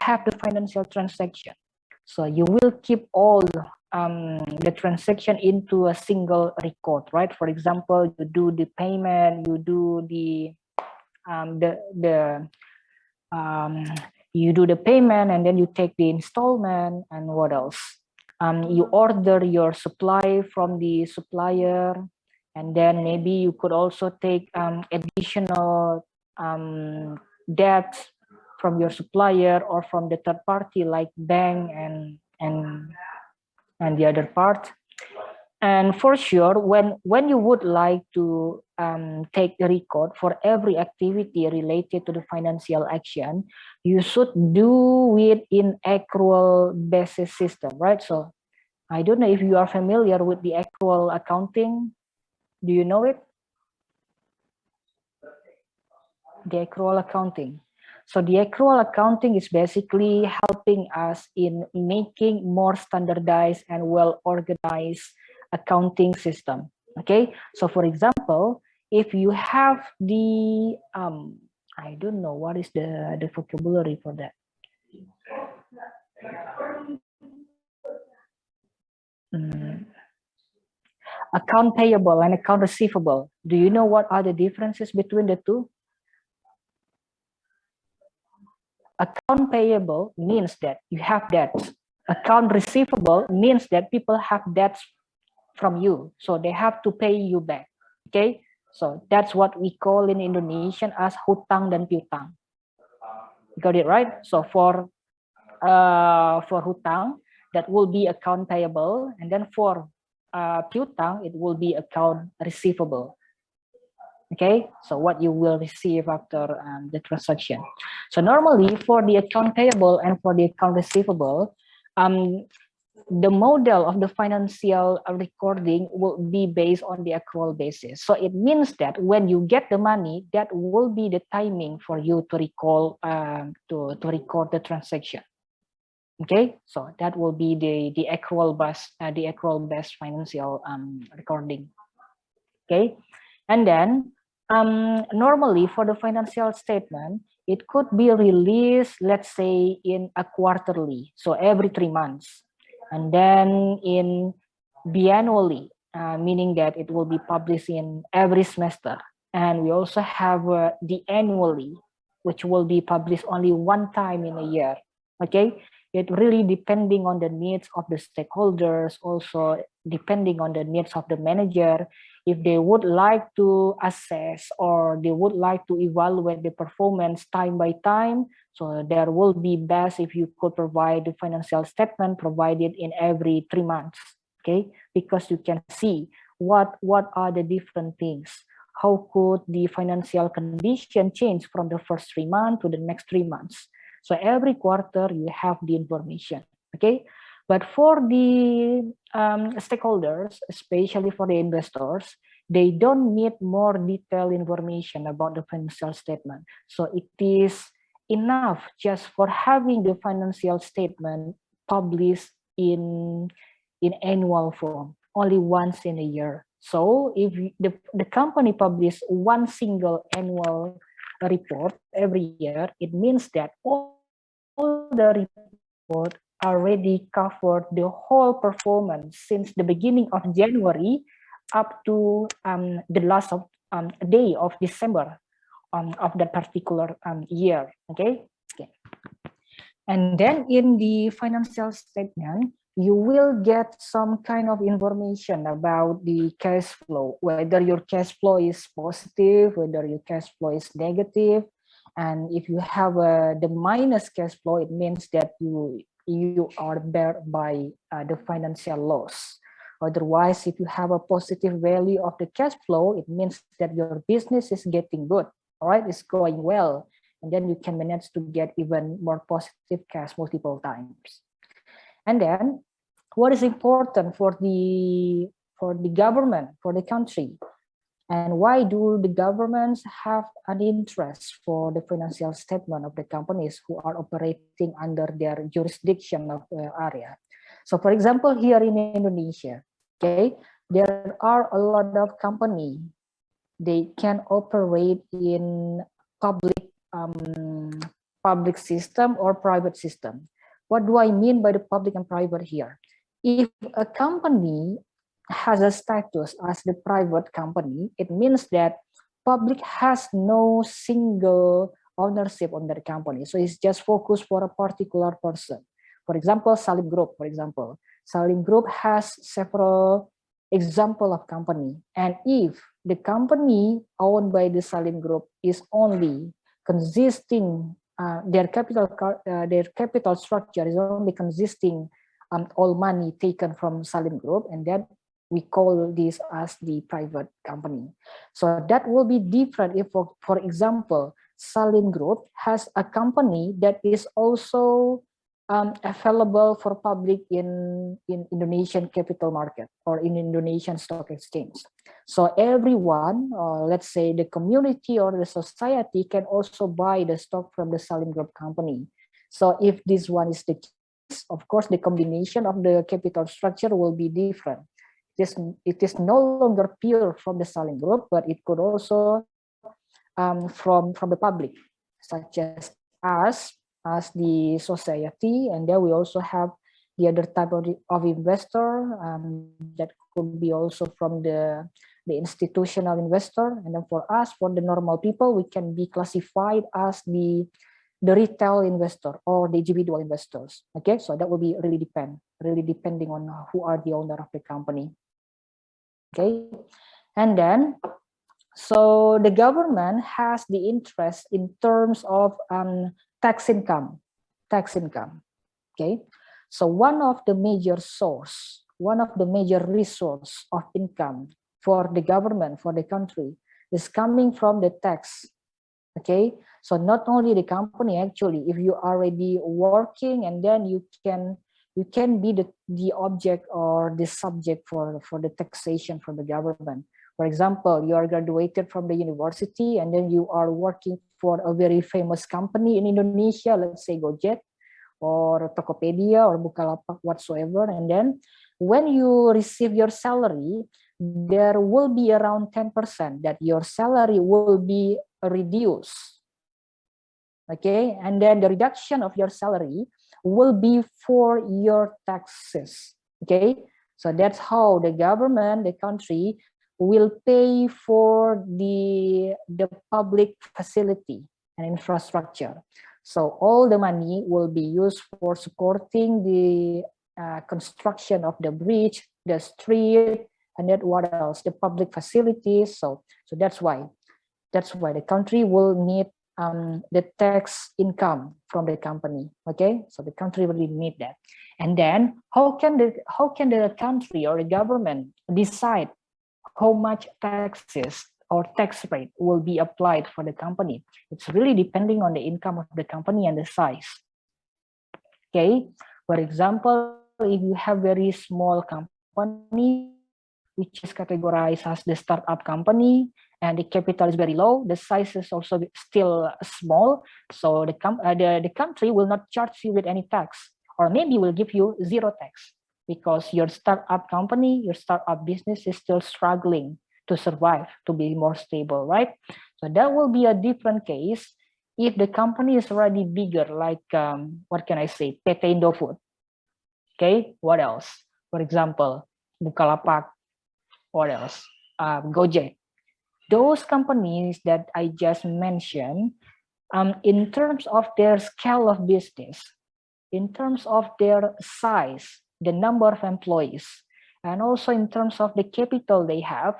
have the financial transaction. So you will keep all the transaction into a single record, right? For example, you do the payment, you do you do the payment, and then you take the installment, and what else? You order your supply from the supplier, and then maybe you could also take additional debt from your supplier or from the third party like bank and the other part. And for sure, when you would like to take the record for every activity related to the financial action, you should do it in accrual basis system, right? So I don't know if you are familiar with the accrual accounting. Do you know it? The accrual accounting. So the accrual accounting is basically helping us in making more standardized and well-organized accounting system. Okay, so for example, if you have the I don't know what is the vocabulary for that. Account payable and account receivable. Do you know what are the differences between the two? Account payable means that you have debts. Account receivable means that people have debts from you, so they have to pay you back. Okay, so that's what we call in Indonesian as hutang dan piutang. Got it right? So for hutang, that will be account payable, and then for piutang, it will be account receivable. Okay, so what you will receive after the transaction. So normally for the account payable and for the account receivable, the model of the financial recording will be based on the accrual basis. So it means that when you get the money, that will be the timing for you to recall to record the transaction. Okay, so that will be the accrual based financial recording. Okay, and then normally for the financial statement, it could be released, let's say, in a quarterly, so every 3 months, and then in biannually, meaning that it will be published in every semester. And we also have the annually, which will be published only one time in a year. Okay, it really depending on the needs of the stakeholders, also depending on the needs of the manager. If they would like to assess or they would like to evaluate the performance time by time, so there will be best if you could provide the financial statement provided in every 3 months. Okay, because you can see what are the different things. How could the financial condition change from the first 3 months to the next 3 months? So every quarter you have the information. Okay, but for the stakeholders, especially for the investors, they don't need more detailed information about the financial statement. So it is enough just for having the financial statement published in annual form, only once in a year. So if the company publish one single annual report every year, it means that all the report already covered the whole performance since the beginning of January up to the last of day of December of that particular year. Okay. And then in the financial statement, you will get some kind of information about the cash flow, whether your cash flow is positive, whether your cash flow is negative. And if you have the minus cash flow, it means that you are bear by the financial loss. Otherwise, if you have a positive value of the cash flow, it means that your business is getting good. All right, it's going well. And then you can manage to get even more positive cash multiple times. And then what is important for the government, for the country, and why do the governments have an interest for the financial statement of the companies who are operating under their jurisdiction of the area? So for example, here in Indonesia, okay, there are a lot of companies, they can operate in public public system or private system. What do I mean by the public and private here? If a company has a status as the private company, it means that public has no single ownership on that company. So it's just focused for a particular person. For example, Salim Group, for example. Salim Group has several example of company. And if the company owned by the Salim Group is only consisting, their capital structure is only consisting all money taken from Salim Group, and then we call this as the private company. So that will be different if, for example, Salim Group has a company that is also available for public in Indonesian capital market or in Indonesian stock exchange. So everyone, let's say the community or the society, can also buy the stock from the Salim Group company. So if this one is the case, of course, the combination of the capital structure will be different. It is no longer pure from the Salim Group, but it could also from the public, such as the society, and then we also have the other type of investor that could be also from the institutional investor, and then for us, for the normal people, we can be classified as the retail investor or the individual investors. Okay, so that will be really depending on who are the owner of the company. Okay, and then so the government has the interest in terms of tax income. Okay, so one of the major resource of income for the government, for the country, is coming from the tax. Okay, so not only the company, actually, if you are already working, and then you can be the object or the subject for the taxation from the government. For example, you are graduated from the university, and then you are working for a very famous company in Indonesia, let's say Gojek or Tokopedia or Bukalapak whatsoever. And then when you receive your salary, there will be around 10% that your salary will be reduced. Okay, and then the reduction of your salary will be for your taxes. Okay, so that's how the government, the country, will pay for the public facility and infrastructure. So all the money will be used for supporting the construction of the bridge, the street, and then what else? The public facilities. So that's why the country will need the tax income from the company. Okay, so the country really need that. And then how can the country or the government decide how much taxes or tax rate will be applied for the company? It's really depending on the income of the company and the size. Okay, for example, if you have very small company, which is categorized as the startup company, and the capital is very low, the size is also still small, so the country will not charge you with any tax, or maybe will give you zero tax, because your startup company, your startup business is still struggling to survive, to be more stable, right? So that will be a different case if the company is already bigger, like what can I say, PT Indofood. Okay, what else? For example, Bukalapak. What else? Gojek. Those companies that I just mentioned, in terms of their scale of business, in terms of their size, the number of employees, and also in terms of the capital they have,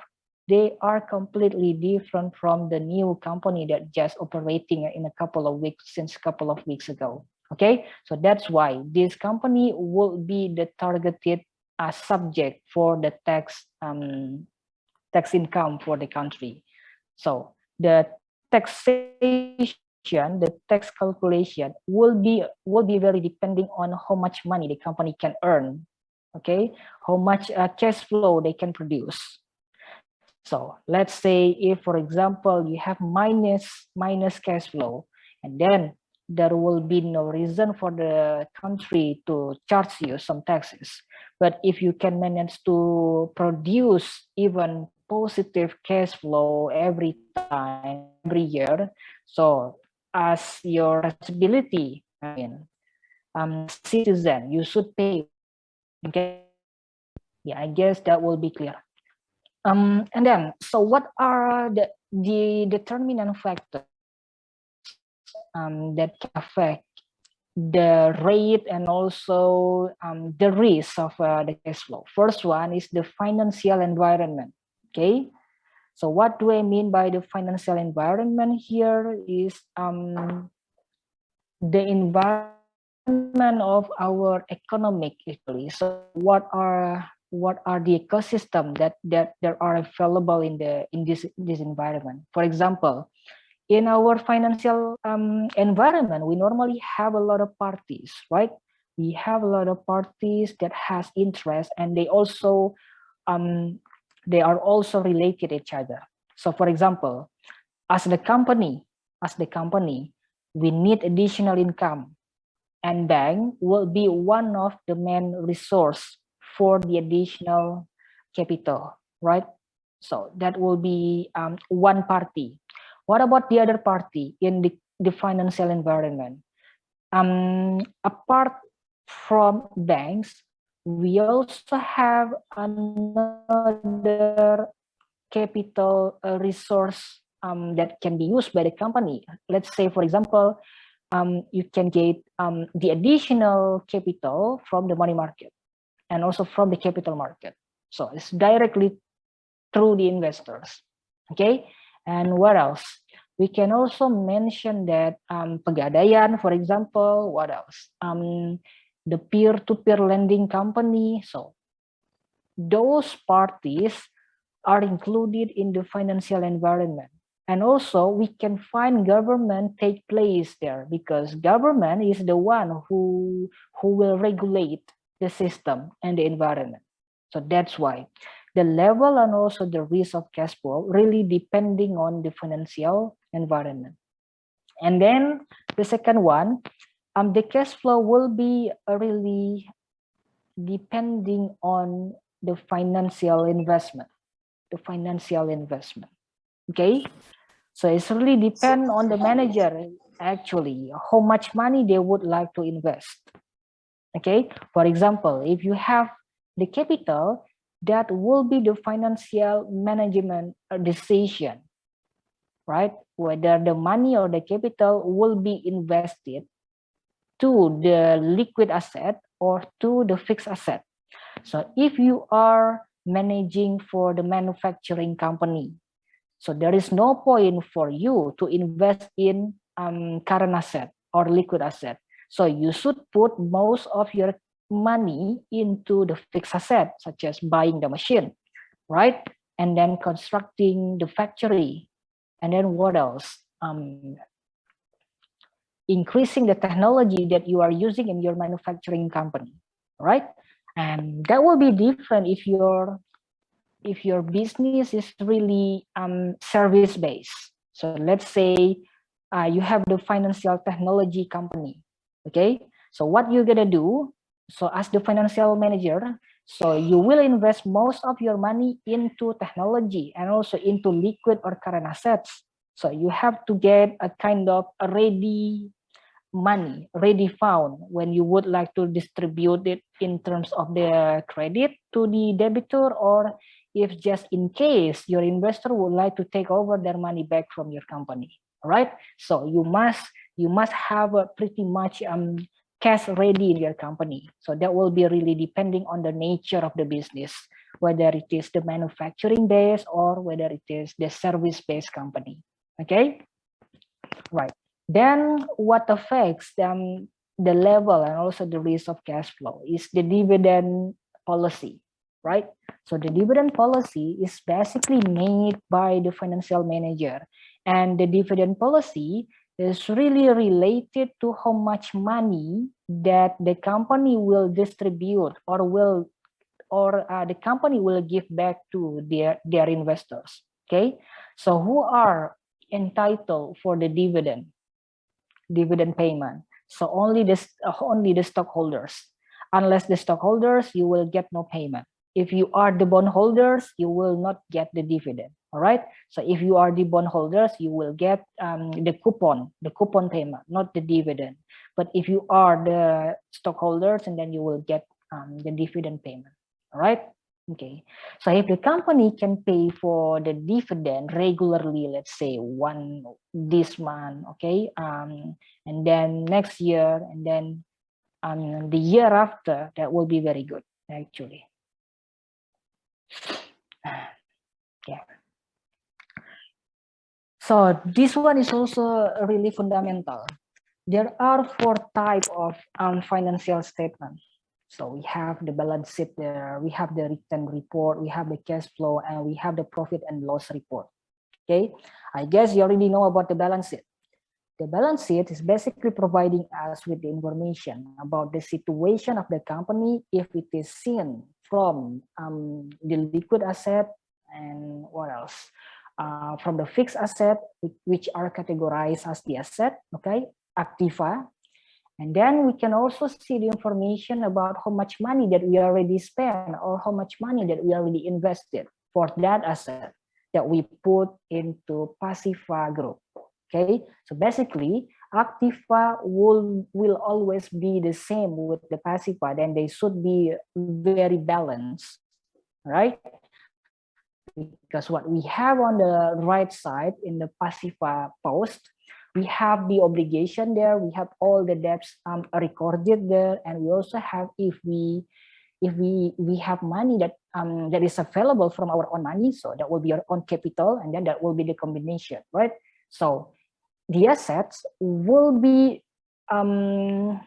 they are completely different from the new company that just operating in a couple of weeks, since a couple of weeks ago. Okay, so that's why this company will be the targeted subject for the tax income for the country. So the taxation, the tax calculation will be very depending on how much money the company can earn. Okay, how much cash flow they can produce. So let's say if, for example, you have minus cash flow, and then there will be no reason for the country to charge you some taxes. But if you can manage to produce even positive cash flow every year, so as your responsibility. I mean, citizen, you should pay. Okay, yeah, I guess that will be clear. And then, so what are the determinant factors that can affect the rate and also the risk of the cash flow? First one is the financial environment. Okay, so what do I mean by the financial environment here is the environment of our economic actually. So what are the ecosystem that there are available in this environment? For example, in our financial environment, we normally have a lot of parties, right? We have a lot of parties that has interest, and they are also related to each other. So for example, as the company, we need additional income, and bank will be one of the main resource for the additional capital, right? So that will be one party. What about the other party in the financial environment? Apart from banks, we also have another capital resource that can be used by the company. Let's say, for example, you can get the additional capital from the money market and also from the capital market. So it's directly through the investors. Okay, and what else? We can also mention that Pegadaian, for example. What else? The peer-to-peer lending company. So those parties are included in the financial environment. And also we can find government take place there, because government is the one who will regulate the system and the environment. So that's why the level and also the risk of cash flow really depending on the financial environment. And then the second one, the cash flow will be really depending on the financial investment. Okay, so it's really depend on the manager actually how much money they would like to invest. Okay, for example, if you have the capital, that will be the financial management decision, right? Whether the money or the capital will be invested to the liquid asset or to the fixed asset. So if you are managing for the manufacturing company, so there is no point for you to invest in current asset or liquid asset. So you should put most of your money into the fixed asset, such as buying the machine, right? And then constructing the factory. And then what else? Increasing the technology that you are using in your manufacturing company, right? And that will be different if your business is really service based. So let's say you have the financial technology company. Okay, so what you're gonna do? So as the financial manager, so you will invest most of your money into technology and also into liquid or current assets. So you have to get a kind of a ready money, ready found, when you would like to distribute it in terms of the credit to the debitor, or if just in case your investor would like to take over their money back from your company. All right, so you must have a pretty much cash ready in your company. So that will be really depending on the nature of the business, whether it is the manufacturing base or whether it is the service based company. Okay, right. Then what affects them, the level and also the risk of cash flow, is the dividend policy, right? So the dividend policy is basically made by the financial manager, and the dividend policy is really related to how much money that the company will distribute or the company will give back to their investors. Okay, so who are entitled for the dividend payment? So only the stockholders. Unless the stockholders, you will get no payment. If you are the bondholders, you will not get the dividend. All right. So if you are the bondholders, you will get the coupon payment, not the dividend. But if you are the stockholders, and then you will get the dividend payment. All right. Okay. So if the company can pay for the dividend regularly, let's say one this month, okay, and then next year, and then the year after, that will be very good actually. Yeah. So this one is also really fundamental. There are 4 types of financial statement. So we have the balance sheet there, we have the return report, we have the cash flow, and we have the profit and loss report. Okay, I guess you already know about the balance sheet. The balance sheet is basically providing us with the information about the situation of the company if it is seen from the liquid asset and what else? From the fixed asset, which are categorized as the asset, okay, activa. And then we can also see the information about how much money that we already spent or how much money that we already invested for that asset that we put into Passiva group. Okay, so basically Activa will always be the same with the Passiva, then they should be very balanced, right? Because what we have on the right side in the Passiva post, we have the obligation there, we have all the debts recorded there, and we also have if we have money that that is available from our own money, so that will be our own capital, and then that will be the combination, right? So the assets will be the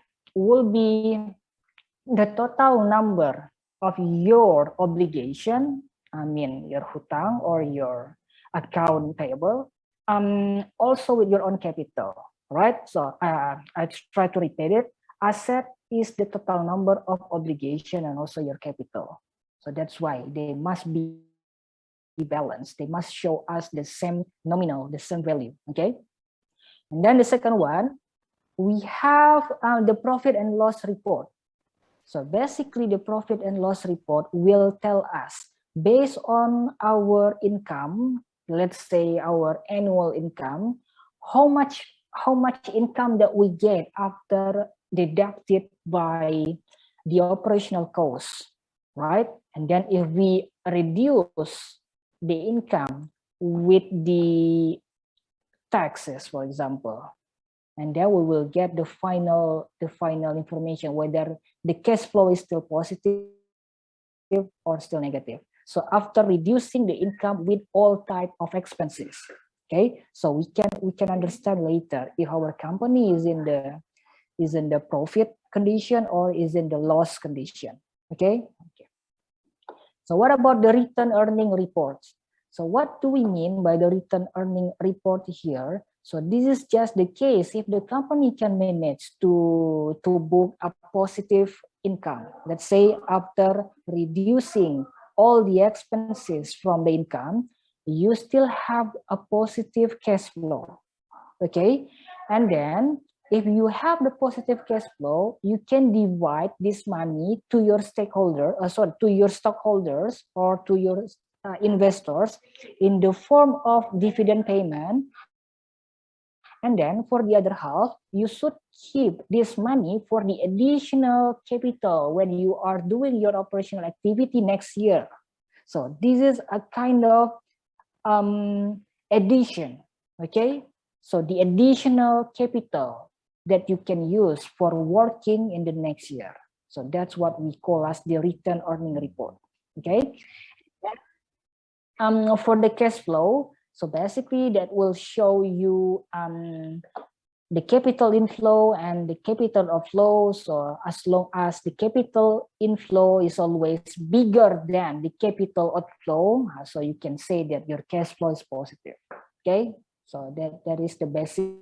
total number of your obligation, I mean your hutang or your account payable, also with your own capital, right? So I try to repeat it. Asset is the total number of obligation and also your capital. So that's why they must be balanced. They must show us the same nominal, the same value, okay? And then the second one, we have the profit and loss report. So basically the profit and loss report will tell us based on our income, let's say our annual income, how much income that we get after deducted by the operational costs, right? And then if we reduce the income with the taxes, for example, and then we will get the final information whether the cash flow is still positive or still negative. So after reducing the income with all type of expenses, okay, so we can understand later if our company is in the profit condition or is in the loss condition. Okay. So what about the return earning reports? So what do we mean by the return earning report here? So this is just the case if the company can manage to book a positive income. Let's say after reducing all the expenses from the income, you still have a positive cash flow. Okay, and then if you have the positive cash flow, you can divide this money to your to your stockholders or to your investors in the form of dividend payment. And then for the other half, you should keep this money for the additional capital when you are doing your operational activity next year. So this is a kind of addition, okay? So the additional capital that you can use for working in the next year. So that's what we call as the return earning report, okay? For the cash flow, so basically that will show you the capital inflow and the capital outflow. So as long as the capital inflow is always bigger than the capital outflow, so you can say that your cash flow is positive. Okay, so that is the basic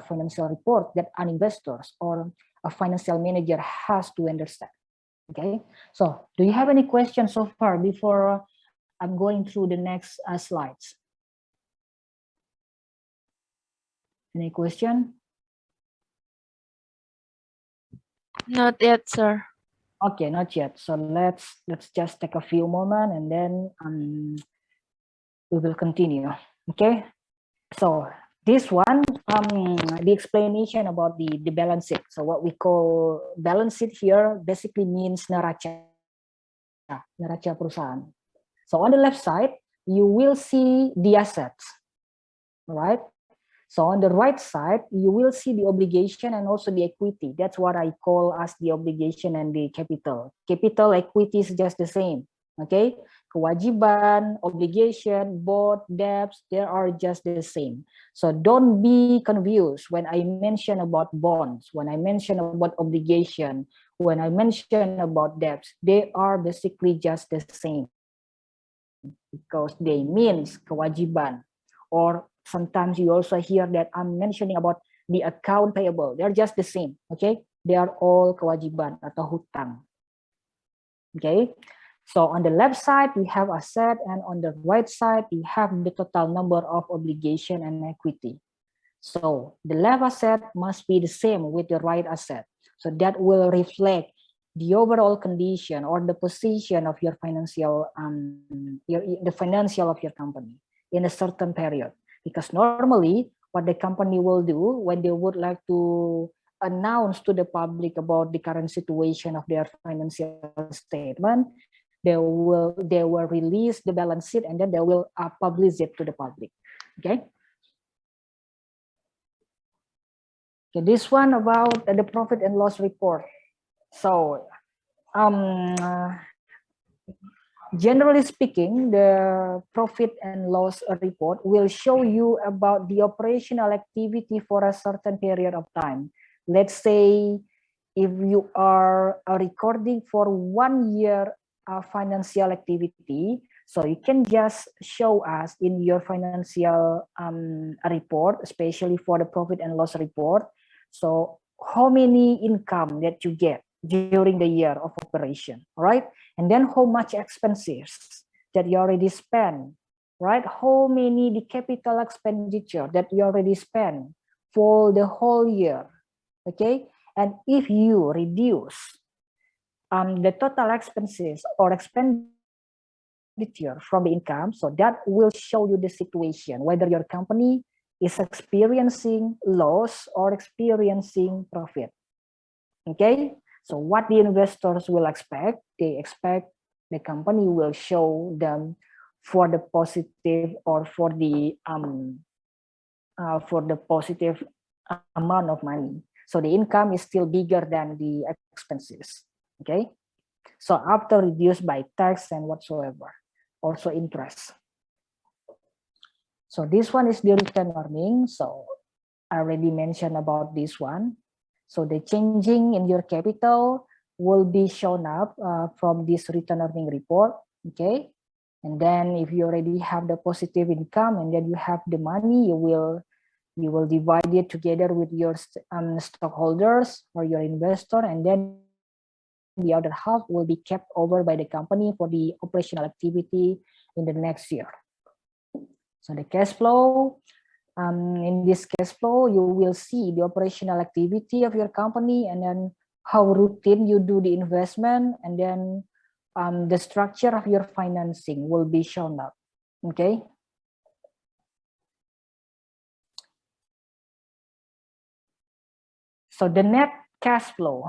financial report that an investor or a financial manager has to understand. Okay, so do you have any questions so far before I'm going through the next slides? Any question? Not yet, sir. Okay, not yet. So let's just take a few moments and then we will continue. Okay. So this one, the explanation about the balance sheet. So what we call balance sheet here basically means neraca perusahaan. So on the left side, you will see the assets, right? So on the right side, you will see the obligation and also the equity. That's what I call as the obligation and the capital. Capital, equity is just the same. Okay, kewajiban, obligation, both debts, they are just the same. So don't be confused when I mention about bonds, when I mention about obligation, when I mention about debts, they are basically just the same because they means kewajiban. Or sometimes you also hear that I'm mentioning about the account payable. They're just the same, okay? They are all kewajiban atau hutang. Okay, so on the left side, we have asset, and on the right side, we have the total number of obligation and equity. So the left asset must be the same with the right asset. So that will reflect the overall condition or the position of your financial, the financial of your company in a certain period. Because normally, what the company will do when they would like to announce to the public about the current situation of their financial statement, they will release the balance sheet and then they will publish it to the public. Okay. Okay, this one about the profit and loss report. So, generally speaking, the profit and loss report will show you about the operational activity for a certain period of time. Let's say if you are recording for 1 year financial activity, so you can just show us in your financial report, especially for the profit and loss report. So how many income that you get during the year of operation, right? And then how much expenses that you already spent, right? How many the capital expenditure that you already spent for the whole year, okay? And if you reduce the total expenses or expenditure from the income, so that will show you the situation, whether your company is experiencing loss or experiencing profit. Okay, so what the investors will expect, they expect the company will show them for the positive or for the positive amount of money. So the income is still bigger than the expenses. Okay, so after reduced by tax and whatsoever, also interest. So this one is the return earnings. So I already mentioned about this one. So the changing in your capital will be shown up from this return earning report. Okay, and then if you already have the positive income and then you have the money, you will divide it together with your stockholders or your investor, and then the other half will be kept over by the company for the operational activity in the next year. So the cash flow, in this cash flow, you will see the operational activity of your company and then how routine you do the investment, and then the structure of your financing will be shown up. Okay. So the net cash flow.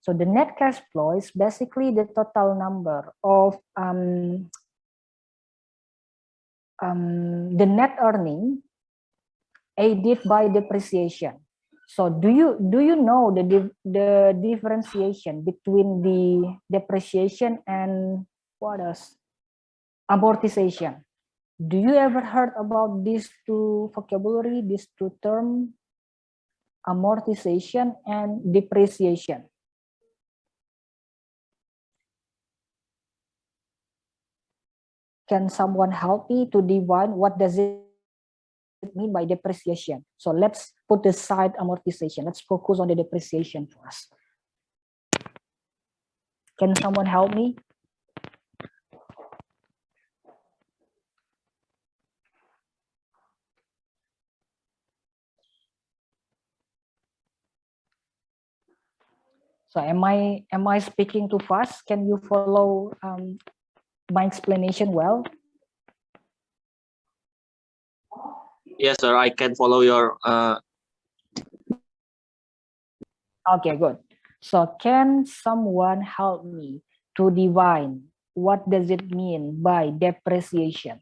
So the net cash flow is basically the total number of the net earning aided by depreciation. So do you know the differentiation between the depreciation and what else? Amortization. Do you ever heard about these two vocabulary, these two terms, amortization and depreciation? Can someone help me to define what does it mean by depreciation? So let's put aside amortization. Let's focus on the depreciation first. Can someone help me? So am I speaking too fast? Can you follow my explanation well? Yes, sir. I can follow your. Okay, good. So can someone help me to define what does it mean by depreciation?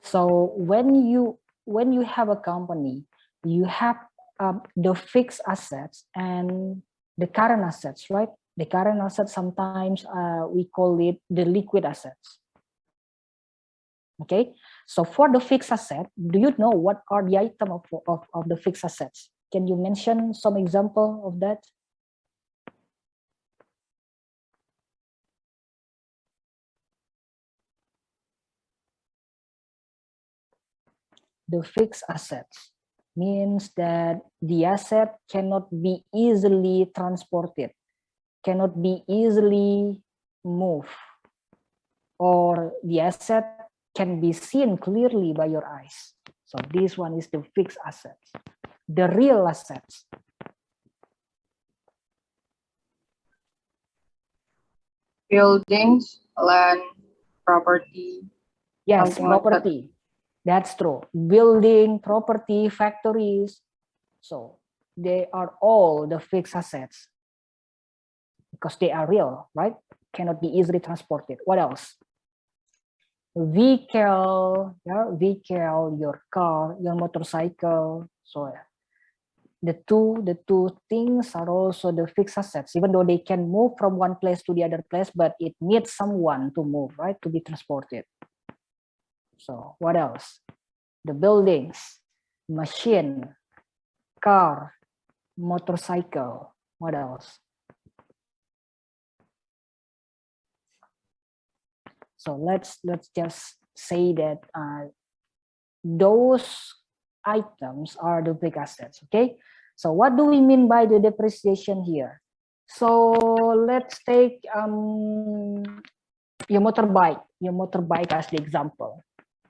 So when you have a company, you have the fixed assets and the current assets, right? The current assets, sometimes we call it the liquid assets. Okay, so for the fixed asset, do you know what are the item of the fixed assets? Can you mention some example of that? The fixed assets means that the asset cannot be easily transported, cannot be easily moved, or the asset can be seen clearly by your eyes. So this one is the fixed assets. The real assets. Buildings, land, property. Yes, Something like that. property. That's true. Building, property, factories. So they are all the fixed assets because they are real, right? Cannot be easily transported. What else? Vehicle, yeah, vehicle, your car, your motorcycle. So the two things are also the fixed assets, even though they can move from one place to the other place, but it needs someone to move, right? To be transported. So what else? The buildings, machine, car, motorcycle. What else? So let's just say that those items are the big assets. Okay. So what do we mean by the depreciation here? So let's take your motorbike as the example.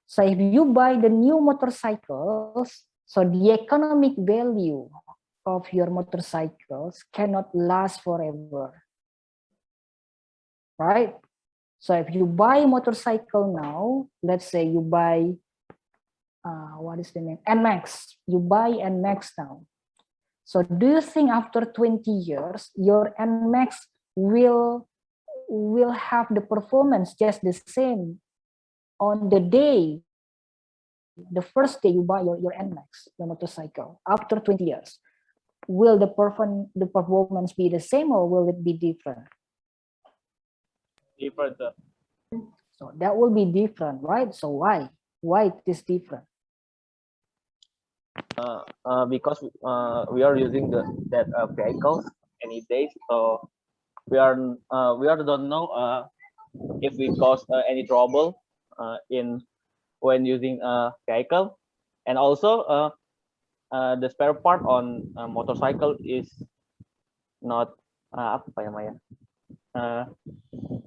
So if you buy the new motorcycles, so the economic value of your motorcycles cannot last forever, right? So if you buy a motorcycle now, let's say you buy, what is the name? NMAX. You buy NMAX now. So do you think after 20 years, your NMAX will have the performance just the same on the day, the first day you buy your NMAX, your motorcycle, after 20 years? Will the performance be the same or will it be different? Different. So that will be different, right? So why it is different? Because we are using that vehicles any days, so we don't know if we cause any trouble in when using a vehicle, and also the spare part on motorcycle is not apa ya Maya,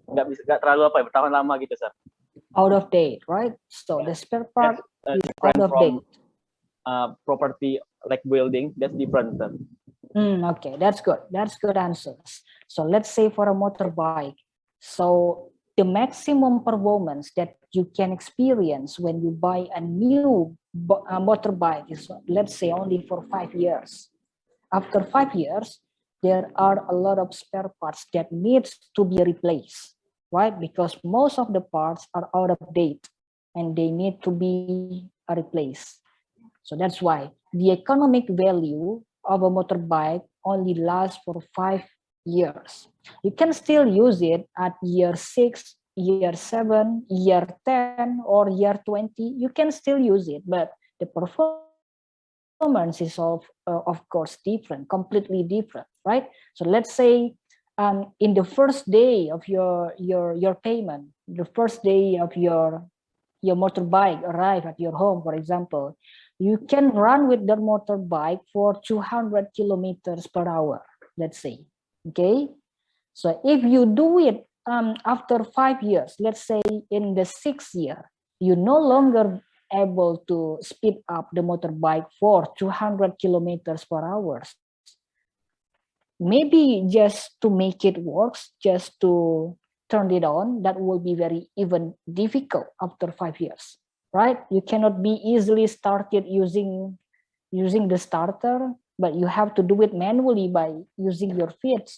nggak terlalu apa ya, bertahan lama gitu, sir. Out of date, right? So the spare part is out of From date. property like building, that's different, sir. Okay, that's good. That's good answers. So let's say for a motorbike, so the maximum performance that you can experience when you buy a new motorbike is, let's say, only for 5 years. After 5 years, there are a lot of spare parts that needs to be replaced, right? Because most of the parts are out of date and they need to be replaced. So that's why the economic value of a motorbike only lasts for 5 years. You can still use it at year 6, year 7, year 10, or year 20. You can still use it, but the performance is of course different, completely different, right? So let's say in the first day of your payment, the first day of your motorbike arrive at your home, for example, you can run with the motorbike for 200 kilometers per hour, let's say. Okay, so if you do it after 5 years, let's say in the 6th year, you no longer able to speed up the motorbike for 200 kilometers per hour. Maybe just to make it works, just to turn it on, that will be very even difficult after 5 years, right? You cannot be easily started using the starter, but you have to do it manually by using your feet.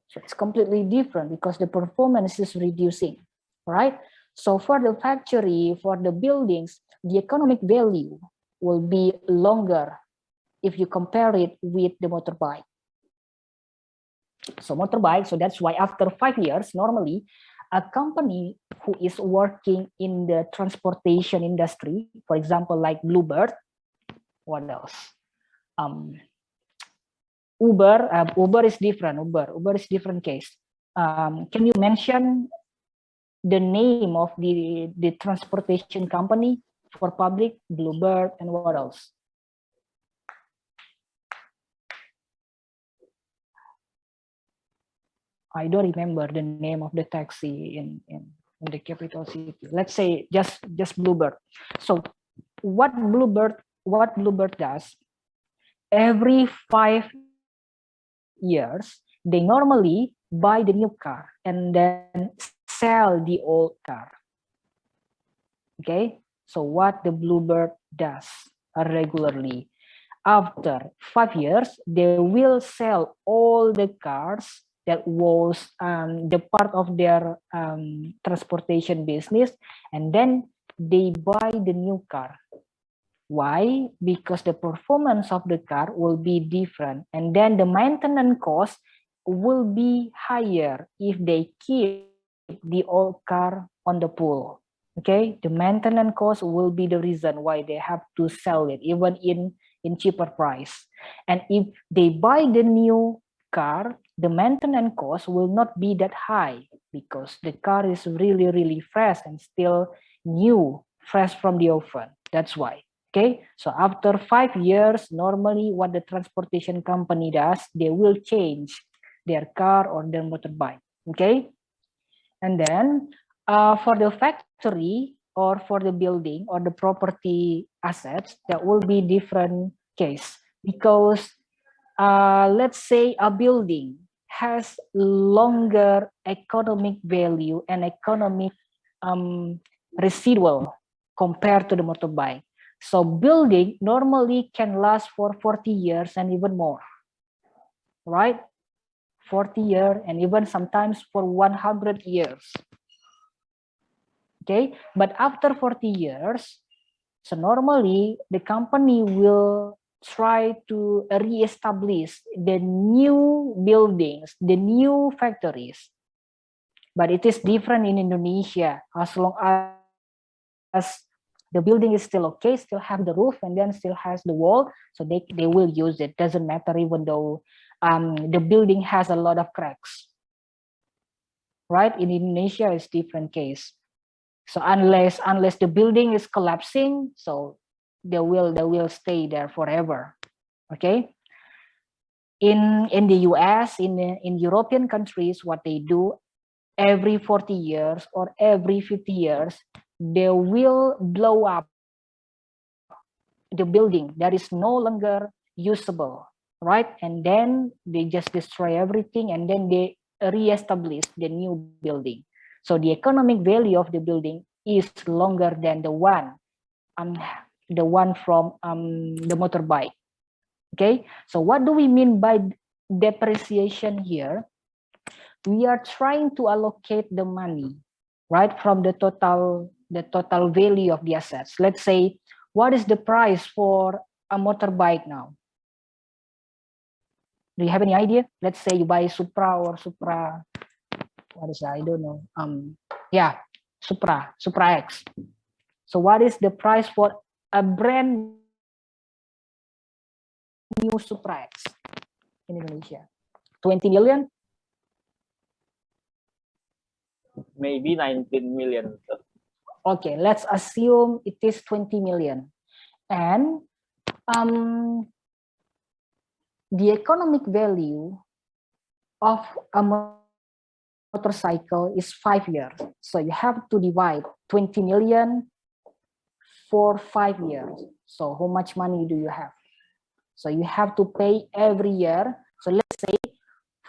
So it's completely different because the performance is reducing, right? So for the factory, for the buildings, the economic value will be longer if you compare it with the motorbike. So motorbike, so that's why after 5 years, normally a company who is working in the transportation industry, for example, like Bluebird, what else? Uber is different. Uber is different case. Can you mention the name of the transportation company for public? Bluebird, and what else? I don't remember the name of the taxi in the capital city. Let's say just Bluebird. So what Bluebird does, every 5 years, they normally buy the new car and then sell the old car. Okay, so what the Bluebird does regularly, after 5 years, they will sell all the cars that was the part of their transportation business, and then they buy the new car. Why? Because the performance of the car will be different, and then the maintenance cost will be higher if they keep the old car on the pool. Okay, the maintenance cost will be the reason why they have to sell it even in cheaper price. And if they buy the new car, the maintenance cost will not be that high because the car is really fresh and still new, fresh from the oven. That's why. Okay, so after 5 years, normally what the transportation company does, they will change their car or their motorbike. Okay, and then for the factory or for the building or the property assets, that will be different case because let's say a building has longer economic value and economic residual compared to the motorbike. So building normally can last for 40 years and even more, right? 40 years and even sometimes for 100 years. Okay, but after 40 years, so normally the company will try to re-establish the new buildings, the new factories. But it is different in Indonesia. As long as the building is still okay, still have the roof and then still has the wall, so they will use it. Doesn't matter even though the building has a lot of cracks. Right? In Indonesia, it's different case. So unless the building is collapsing, so they will stay there forever. Okay. In the US, in European countries, what they do every 40 years or every 50 years, they will blow up the building that is no longer usable, right? And then they just destroy everything and then they re-establish the new building. So the economic value of the building is longer than the one from the motorbike. Okay, so what do we mean by depreciation here? We are trying to allocate the money, right, from the total value of the assets. Let's say, what is the price for a motorbike now? Do you have any idea? Let's say you buy Supra or Supra, what is that? I don't know. Yeah, Supra X. So what is the price for a brand new Supra X in Indonesia? 20 million? Maybe 19 million. Okay, let's assume it is 20 million. And the economic value of a motorcycle is 5 years. So you have to divide 20 million for 5 years. So how much money do you have? So you have to pay every year. So let's say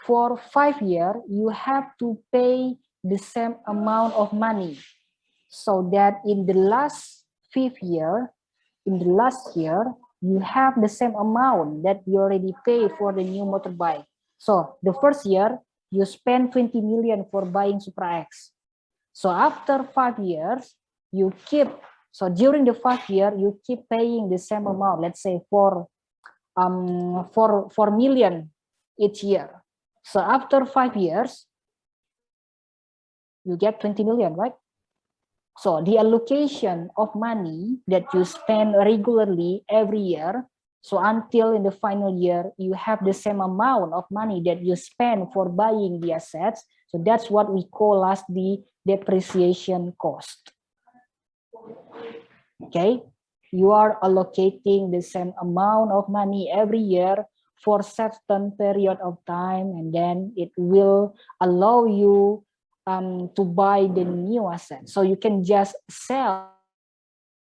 for 5 years, you have to pay the same amount of money. So that in the last 5th year, in the last year, you have the same amount that you already paid for the new motorbike. So the first year, you spend 20 million for buying Supra X. So after 5 years, you keep, so during the 5 year, you keep paying the same amount, let's say for 4 million each year. So after 5 years, you get 20 million, right? So the allocation of money that you spend regularly every year, so until in the final year, you have the same amount of money that you spend for buying the assets. So that's what we call as the depreciation cost. Okay, you are allocating the same amount of money every year for certain period of time, and then it will allow you to buy the new assets. So you can just sell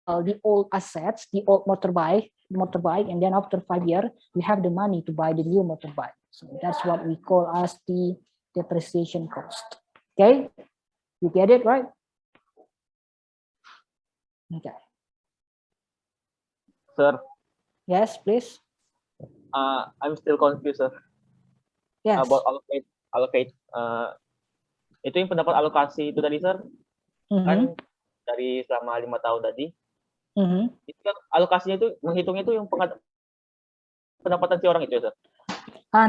the old assets, the old motorbike, and then after 5 years, you have the money to buy the new motorbike. So that's what we call as the depreciation cost. Okay, you get it, right? Okay. Sir, Yes, please. I'm still confused, sir, Yes. about allocate. Itu yang pendapat alokasi itu tadi, sir, kan dari selama 5 tahun tadi. Itu kan alokasinya itu menghitungnya itu yang pendapatan si orang itu, ya, sir?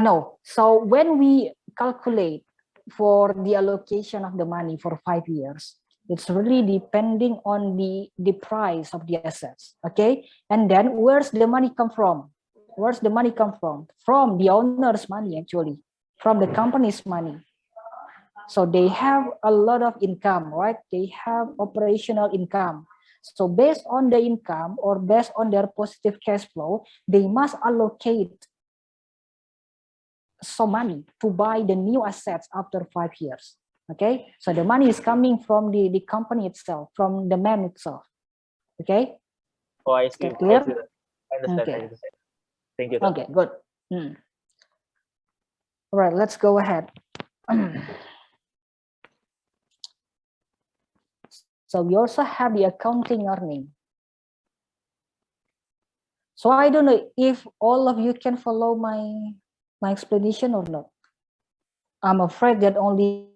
No. So when we calculate for the allocation of the money for 5 years, it's really depending on the price of the assets. Okay, and then where's the money come from? Where's the money come from? From the owner's money, actually, from the company's money. So they have a lot of income, right? They have operational income. So based on the income or based on their positive cash flow, they must allocate some money to buy the new assets after 5 years. Okay, so the money is coming from the company itself, from the man itself. Okay. Oh, I see. Clear? I understand. Okay. I understand. Thank you, sir. Okay, good. All right, let's go ahead. So we also have the accounting earning. So I don't know if all of you can follow my explanation or not. I'm afraid that only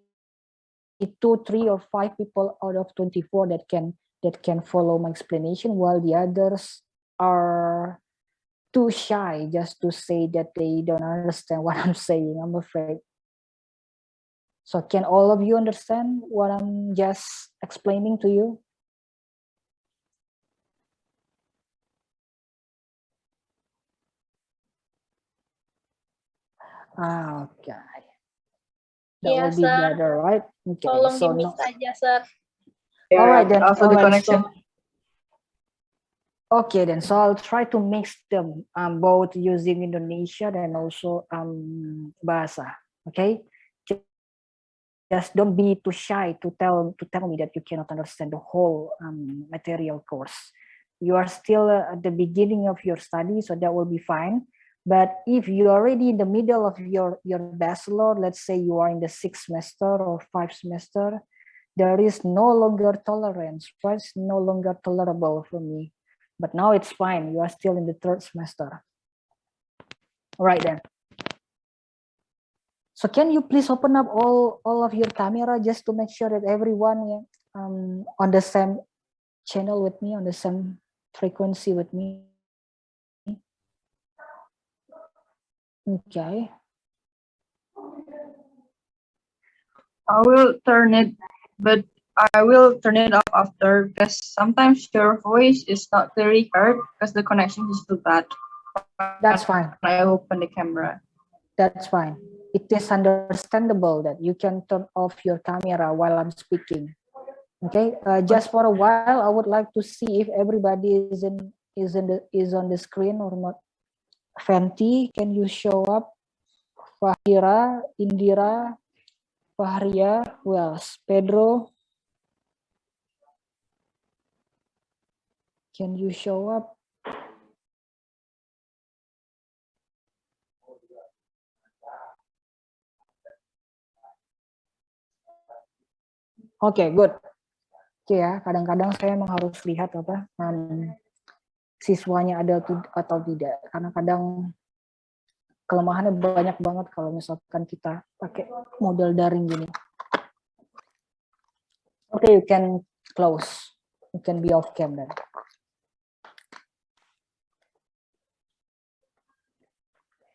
2, 3, or 5 people out of 24 that can follow my explanation, while the others are too shy just to say that they don't understand what I'm saying, I'm afraid. So can all of you understand what I'm just explaining to you? Okay. That Iya, will be sir. better, right? Okay. Tolong So di-mix aja, sir. all right then. Also the connection. Okay, then. So I'll try to mix them both using Indonesian and also bahasa. Okay. Just don't be too shy to tell me that you cannot understand the whole material course. You are still at the beginning of your study, so that will be fine. But if you are already in the middle of your bachelor, let's say you are in the 6th semester or 5th semester, there is no longer tolerance, right? It's no longer tolerable for me. But now it's fine. You are still in the 3rd semester. All right then. So can you please open up all of your camera just to make sure that everyone on the same channel with me, on the same frequency with me? Okay. I will turn it, but I will turn it off after because sometimes your voice is not very heard because the connection is too bad. That's fine. I open the camera. That's fine. It is understandable that you can turn off your camera while I'm speaking. Okay. Just for a while, I would like to see if everybody is on the screen or not. Fenty, can you show up Fahira, Indira, Fahria, Wells, Pedro, can you show up? Oke, good. Oke ya, kadang-kadang saya memang harus lihat apa siswanya ada atau tidak, karena kadang kelemahannya banyak banget kalau misalkan kita pakai model daring gini. Oke, you can close, you can be off cam then.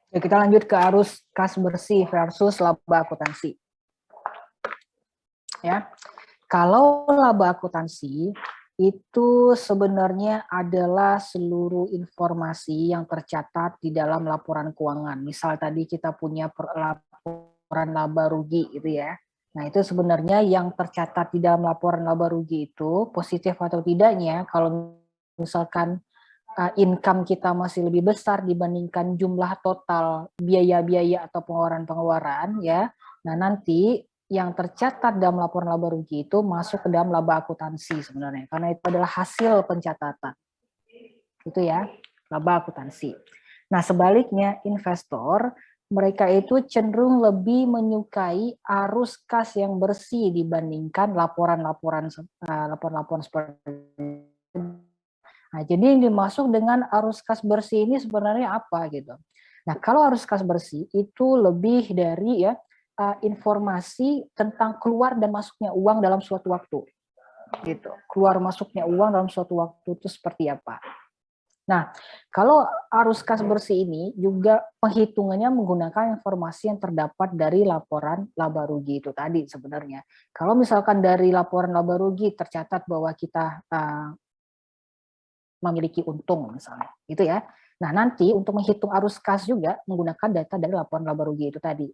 Ya, kita lanjut ke arus kas bersih versus laba akuntansi. Ya, kalau laba akuntansi itu sebenarnya adalah seluruh informasi yang tercatat di dalam laporan keuangan. Misal tadi kita punya laporan laba rugi gitu ya. Nah, itu sebenarnya yang tercatat di dalam laporan laba rugi itu positif atau tidaknya kalau misalkan income kita masih lebih besar dibandingkan jumlah total biaya-biaya atau pengeluaran-pengeluaran ya. Nah, nanti yang tercatat dalam laporan laba rugi itu masuk ke dalam laba akuntansi sebenarnya, karena itu adalah hasil pencatatan. Itu ya, laba akuntansi. Nah, sebaliknya investor, mereka itu cenderung lebih menyukai arus kas yang bersih dibandingkan laporan-laporan seperti itu. Nah, jadi yang dimaksud dengan arus kas bersih ini sebenarnya apa gitu. Nah, kalau arus kas bersih itu lebih dari ya informasi tentang keluar dan masuknya uang dalam suatu waktu. Gitu. Keluar masuknya uang dalam suatu waktu itu seperti apa. Nah, kalau arus kas bersih ini juga penghitungannya menggunakan informasi yang terdapat dari laporan laba rugi itu tadi sebenarnya. Kalau misalkan dari laporan laba rugi tercatat bahwa kita memiliki untung misalnya, gitu ya. Nah, nanti untuk menghitung arus kas juga menggunakan data dari laporan laba rugi itu tadi.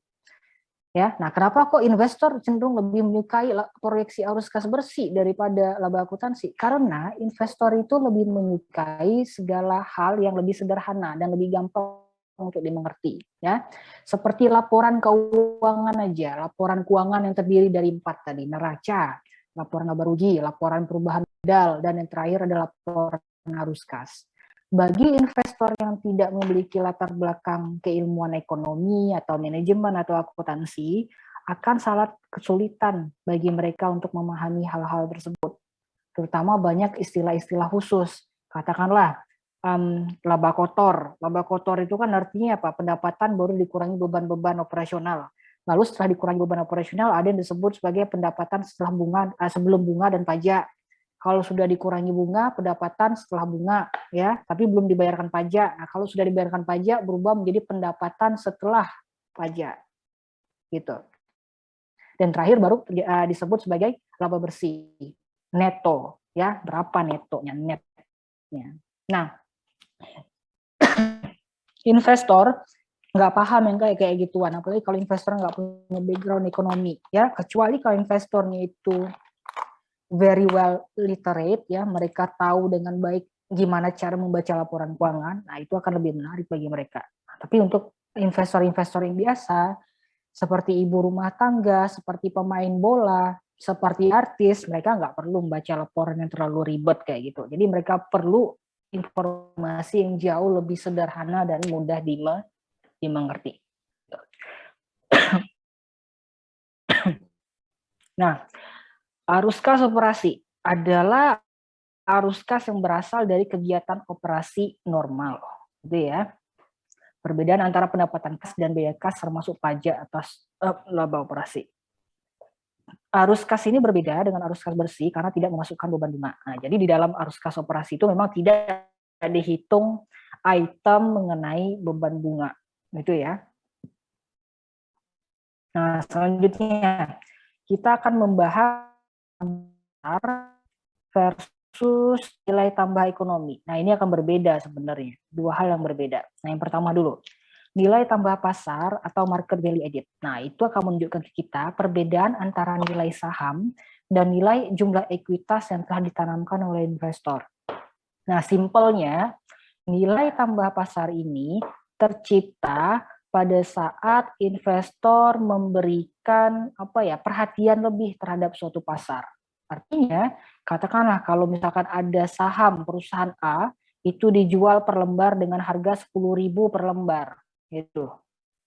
Ya, nah kenapa kok investor cenderung lebih menyukai proyeksi arus kas bersih daripada laba akuntansi? Karena investor itu lebih menyukai segala hal yang lebih sederhana dan lebih gampang untuk dimengerti. Ya, seperti laporan keuangan aja, laporan keuangan yang terdiri dari 4 tadi, neraca, laporan laba rugi, laporan perubahan modal, dan yang terakhir adalah laporan arus kas. Bagi investor yang tidak memiliki latar belakang keilmuan ekonomi atau manajemen atau akuntansi, akan sangat kesulitan bagi mereka untuk memahami hal-hal tersebut. Terutama banyak istilah-istilah khusus. Katakanlah laba kotor. Laba kotor itu kan artinya apa? Pendapatan baru dikurangi beban-beban operasional. Lalu setelah dikurangi beban operasional ada yang disebut sebagai pendapatan setelah bunga, sebelum bunga dan pajak. Kalau sudah dikurangi bunga, pendapatan setelah bunga, ya, tapi belum dibayarkan pajak. Nah, kalau sudah dibayarkan pajak, berubah menjadi pendapatan setelah pajak, gitu. Dan terakhir baru disebut sebagai laba bersih, neto, ya, berapa netonya, netnya. Nah, investor nggak paham yang kayak gituan, apalagi kalau investor nggak punya background ekonomi, ya, kecuali kalau investornya itu very well literate, ya, mereka tahu dengan baik gimana cara membaca laporan keuangan. Nah, itu akan lebih menarik bagi mereka. Tapi untuk investor-investor yang biasa seperti ibu rumah tangga, seperti pemain bola, seperti artis, mereka nggak perlu membaca laporan yang terlalu ribet kayak gitu. Jadi mereka perlu informasi yang jauh lebih sederhana dan mudah dimengerti. Nah, arus kas operasi adalah arus kas yang berasal dari kegiatan operasi normal, gitu ya. Perbedaan antara pendapatan kas dan biaya kas termasuk pajak atas laba operasi. Arus kas ini berbeda dengan arus kas bersih karena tidak memasukkan beban bunga. Nah, jadi di dalam arus kas operasi itu memang tidak dihitung item mengenai beban bunga, gitu ya. Nah, selanjutnya kita akan membahas versus nilai tambah ekonomi. Nah, ini akan berbeda sebenarnya, dua hal yang berbeda. Nah, yang pertama dulu, nilai tambah pasar atau market value added. Nah, itu akan menunjukkan ke kita perbedaan antara nilai saham dan nilai jumlah ekuitas yang telah ditanamkan oleh investor. Nah, simpelnya, nilai tambah pasar ini tercipta pada saat investor memberikan perhatian lebih terhadap suatu pasar. Artinya, katakanlah kalau misalkan ada saham perusahaan A itu dijual per lembar dengan harga 10.000 per lembar, gitu.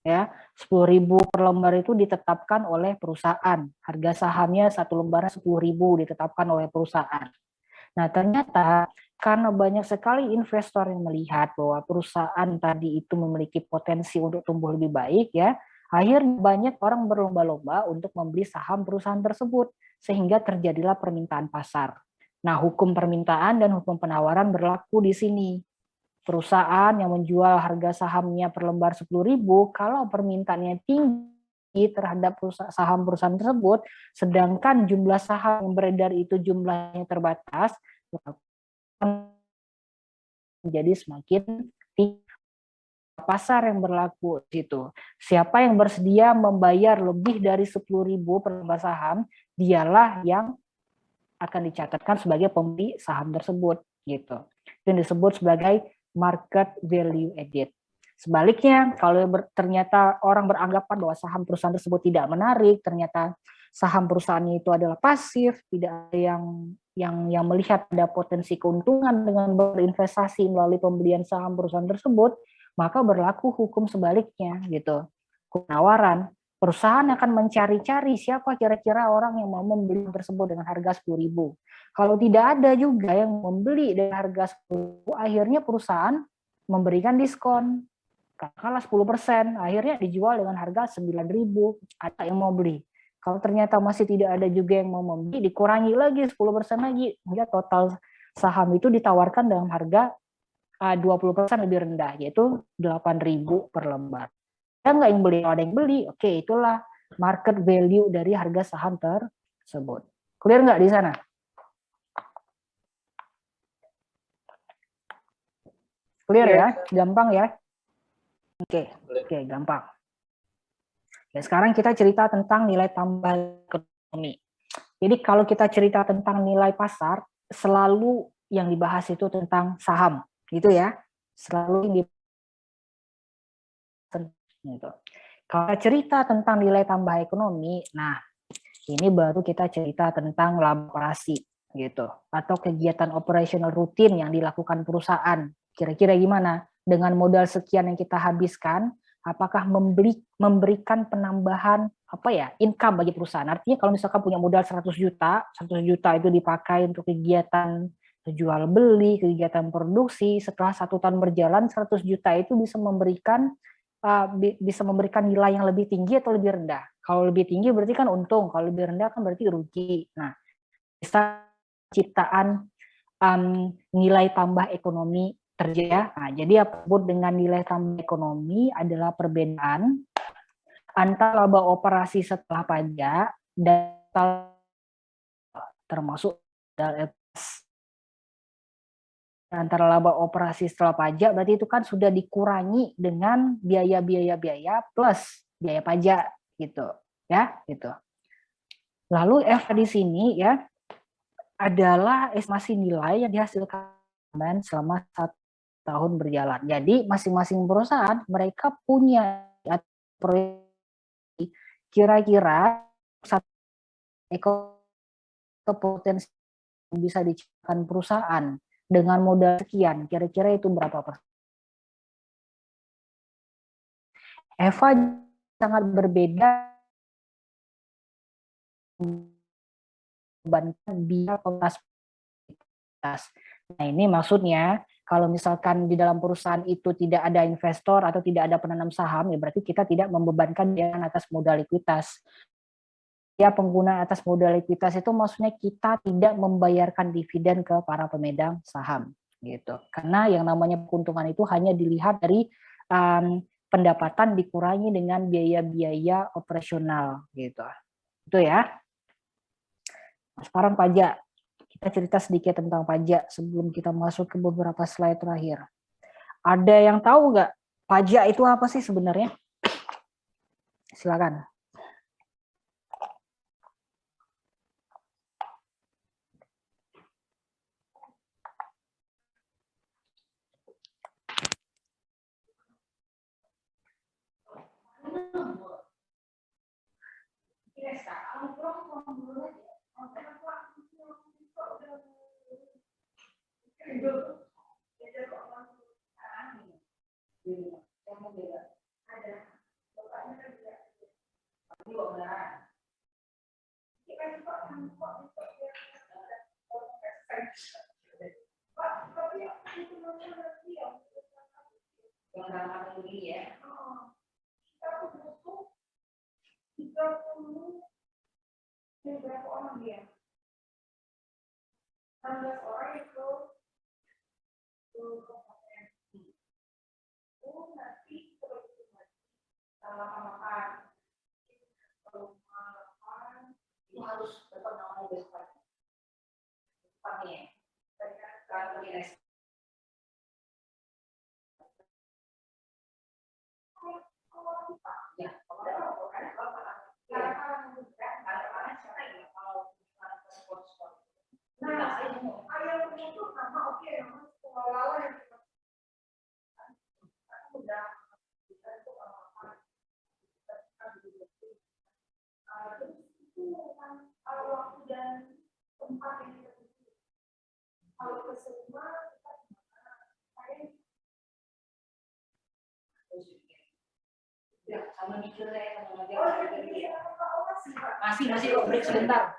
Ya, 10.000 per lembar itu ditetapkan oleh perusahaan. Harga sahamnya satu lembarnya 10.000 ditetapkan oleh perusahaan. Nah, ternyata karena banyak sekali investor yang melihat bahwa perusahaan tadi itu memiliki potensi untuk tumbuh lebih baik, ya, akhirnya banyak orang berlomba-lomba untuk membeli saham perusahaan tersebut, sehingga terjadilah permintaan pasar. Nah, hukum permintaan dan hukum penawaran berlaku di sini. Perusahaan yang menjual harga sahamnya per lembar 10.000, kalau permintaannya tinggi terhadap saham perusahaan tersebut, sedangkan jumlah saham yang beredar itu jumlahnya terbatas, menjadi semakin tinggi. Pasar yang berlaku situ. Siapa yang bersedia membayar lebih dari 10.000 per lembar saham, dialah yang akan dicatatkan sebagai pembeli saham tersebut, gitu. Itu yang disebut sebagai market value added. Sebaliknya, kalau ternyata orang beranggapan bahwa saham perusahaan tersebut tidak menarik, ternyata saham perusahaannya itu adalah pasif, tidak ada yang melihat ada potensi keuntungan dengan berinvestasi melalui pembelian saham perusahaan tersebut, maka berlaku hukum sebaliknya, gitu. Penawaran, perusahaan akan mencari-cari siapa kira-kira orang yang mau membeli tersebut dengan harga 10.000. Kalau tidak ada juga yang membeli dengan harga 10.000, akhirnya perusahaan memberikan diskon. Katakanlah 10%, akhirnya dijual dengan harga 9.000. Ada yang mau beli. Kalau ternyata masih tidak ada juga yang mau membeli, dikurangi lagi 10% lagi, hingga total saham itu ditawarkan dalam harga 20% lebih rendah, yaitu 8.000 per lembar. Ada nggak yang beli? Ada yang beli. Oke, itulah market value dari harga saham tersebut. Clear nggak di sana? Clear ya? Gampang ya? Oke, gampang. Ya, sekarang kita cerita tentang nilai tambah ekonomi. Jadi kalau kita cerita tentang nilai pasar, selalu yang dibahas itu tentang saham, gitu ya. Selalu yang dibahas gitu. Kalau cerita tentang nilai tambah ekonomi, nah ini baru kita cerita tentang laba operasi, gitu, atau kegiatan operasional rutin yang dilakukan perusahaan. Kira-kira gimana? Dengan modal sekian yang kita habiskan, apakah memberikan penambahan income bagi perusahaan? Artinya kalau misalkan punya modal 100 juta itu dipakai untuk kegiatan jual beli, kegiatan produksi, setelah 1 tahun berjalan 100 juta itu bisa memberikan nilai yang lebih tinggi atau lebih rendah. Kalau lebih tinggi berarti kan untung, kalau lebih rendah kan berarti rugi. Nah, bisa ciptaan nilai tambah ekonomi terjadi. Nah, jadi apa disebut dengan nilai tambah ekonomi adalah perbedaan antara laba operasi setelah pajak dan termasuk antara laba operasi setelah pajak, berarti itu kan sudah dikurangi dengan biaya plus biaya pajak, gitu ya, gitu. Lalu F di sini ya adalah estimasi nilai yang dihasilkan selama 1 tahun berjalan. Jadi masing-masing perusahaan mereka punya proyeksi kira-kira satu potensi yang bisa diciptakan perusahaan dengan modal sekian, kira-kira itu berapa persen? Eva sangat berbeda dibandingkan biaya komoditas. Nah, ini maksudnya kalau misalkan di dalam perusahaan itu tidak ada investor atau tidak ada penanam saham, ya berarti kita tidak membebankan biaya atas modal likuiditas. Ya, pengguna atas modal likuiditas itu maksudnya kita tidak membayarkan dividen ke para pemegang saham, gitu. Karena yang namanya keuntungan itu hanya dilihat dari pendapatan dikurangi dengan biaya-biaya operasional, gitu. Itu ya. Nah, sekarang pajak. Kita cerita sedikit tentang pajak sebelum kita masuk ke beberapa slide terakhir. Ada yang tahu nggak pajak itu apa sih sebenarnya? Silakan. Masih kok, break sebentar.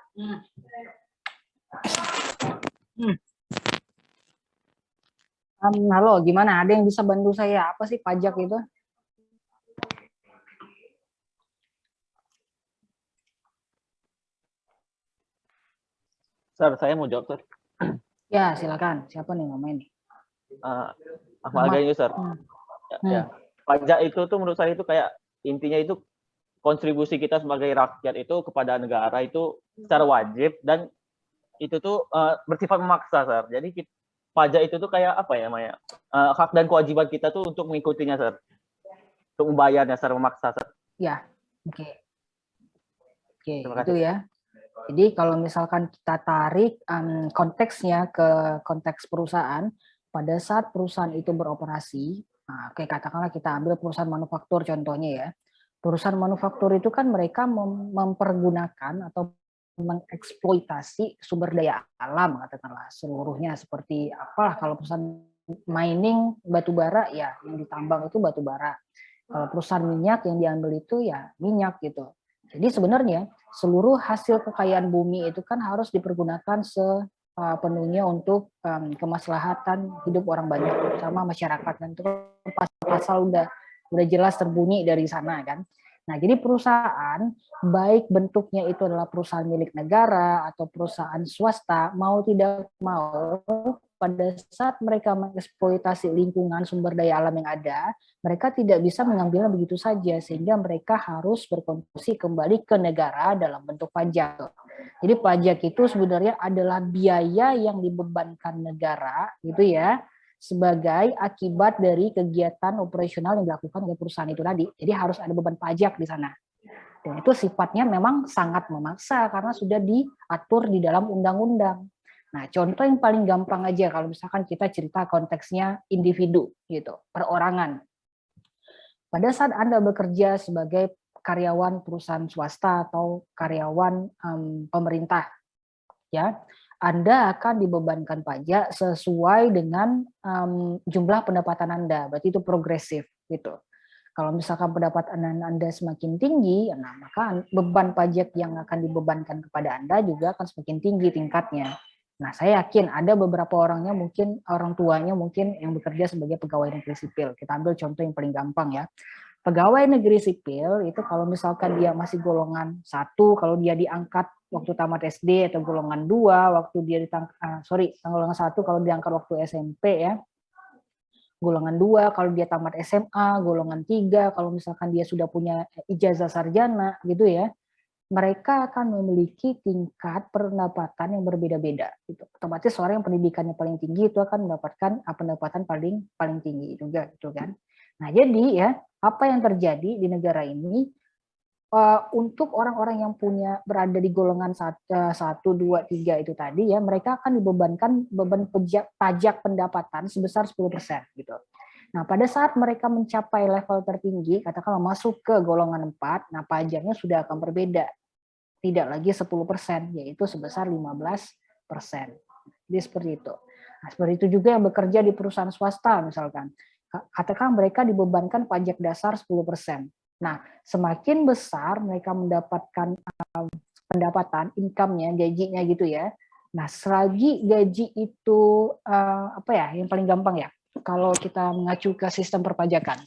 Halo, gimana? Ada yang bisa bantu saya? Apa sih pajak itu? Sir, saya mau jawab, Sir. Ya, silakan. Siapa nih ngomongin nih? Ahmad Al-Ghani, Sir. Ya. Pajak itu tuh menurut saya itu kayak intinya itu kontribusi kita sebagai rakyat itu kepada negara itu secara wajib, dan itu tuh bersifat memaksa, Sir. Jadi pajak itu tuh kayak apa ya, Maya? Hak dan kewajiban kita tuh untuk mengikutinya, Sir. Untuk membayarnya secara memaksa, Sir. Ya, oke. Oke, Terima itu kasih. ya. Jadi kalau misalkan kita tarik konteksnya ke konteks perusahaan, pada saat perusahaan itu beroperasi, nah, kayak katakanlah kita ambil perusahaan manufaktur contohnya ya. Perusahaan manufaktur itu kan mereka mempergunakan atau mengeksploitasi sumber daya alam katakanlah seluruhnya, seperti apalah kalau perusahaan mining batu bara ya yang ditambang itu batu bara. Kalau perusahaan minyak yang diambil itu ya minyak gitu. Jadi sebenarnya seluruh hasil kekayaan bumi itu kan harus dipergunakan sepenuhnya untuk kemaslahatan hidup orang banyak sama masyarakat, dan itu pasal udah jelas terbunyi dari sana kan. Nah, jadi perusahaan baik bentuknya itu adalah perusahaan milik negara atau perusahaan swasta, mau tidak mau pada saat mereka mengeksploitasi lingkungan sumber daya alam yang ada, mereka tidak bisa mengambilnya begitu saja, sehingga mereka harus berkontribusi kembali ke negara dalam bentuk pajak. Jadi pajak itu sebenarnya adalah biaya yang dibebankan negara gitu ya, sebagai akibat dari kegiatan operasional yang dilakukan oleh perusahaan itu tadi. Jadi harus ada beban pajak di sana. Dan itu sifatnya memang sangat memaksa karena sudah diatur di dalam undang-undang. Nah, contoh yang paling gampang aja kalau misalkan kita cerita konteksnya individu gitu, perorangan. Pada saat Anda bekerja sebagai karyawan perusahaan swasta atau karyawan pemerintah, ya, Anda akan dibebankan pajak sesuai dengan jumlah pendapatan Anda. Berarti itu progresif gitu. Kalau misalkan pendapatan Anda semakin tinggi, nah maka beban pajak yang akan dibebankan kepada Anda juga akan semakin tinggi tingkatnya. Nah, saya yakin ada beberapa orangnya mungkin orang tuanya mungkin yang bekerja sebagai pegawai negeri sipil. Kita ambil contoh yang paling gampang ya. Pegawai negeri sipil itu kalau misalkan dia masih golongan 1, kalau dia diangkat waktu tamat SD, atau golongan 2 waktu dia golongan 1 kalau diangkat waktu SMP ya. Golongan 2 kalau dia tamat SMA, golongan 3 kalau misalkan dia sudah punya ijazah sarjana gitu ya. Mereka akan memiliki tingkat pendapatan yang berbeda-beda gitu. Otomatis orang yang pendidikannya paling tinggi itu akan mendapatkan pendapatan paling tinggi juga gitu kan. Nah, jadi ya, apa yang terjadi di negara ini untuk orang-orang yang berada di golongan 1, 2, 3 itu tadi ya, mereka akan dibebankan beban pajak pendapatan sebesar 10% gitu. Nah, pada saat mereka mencapai level tertinggi, katakanlah masuk ke golongan 4, nah pajaknya sudah akan berbeda. tidak lagi 10%, yaitu sebesar 15%. Jadi seperti itu. Nah, seperti itu juga yang bekerja di perusahaan swasta misalkan. Katakan mereka dibebankan pajak dasar 10%. Nah, semakin besar mereka mendapatkan pendapatan, income-nya, gajinya gitu ya. Nah, selagi gaji itu apa ya, yang paling gampang ya, kalau kita mengacu ke sistem perpajakan.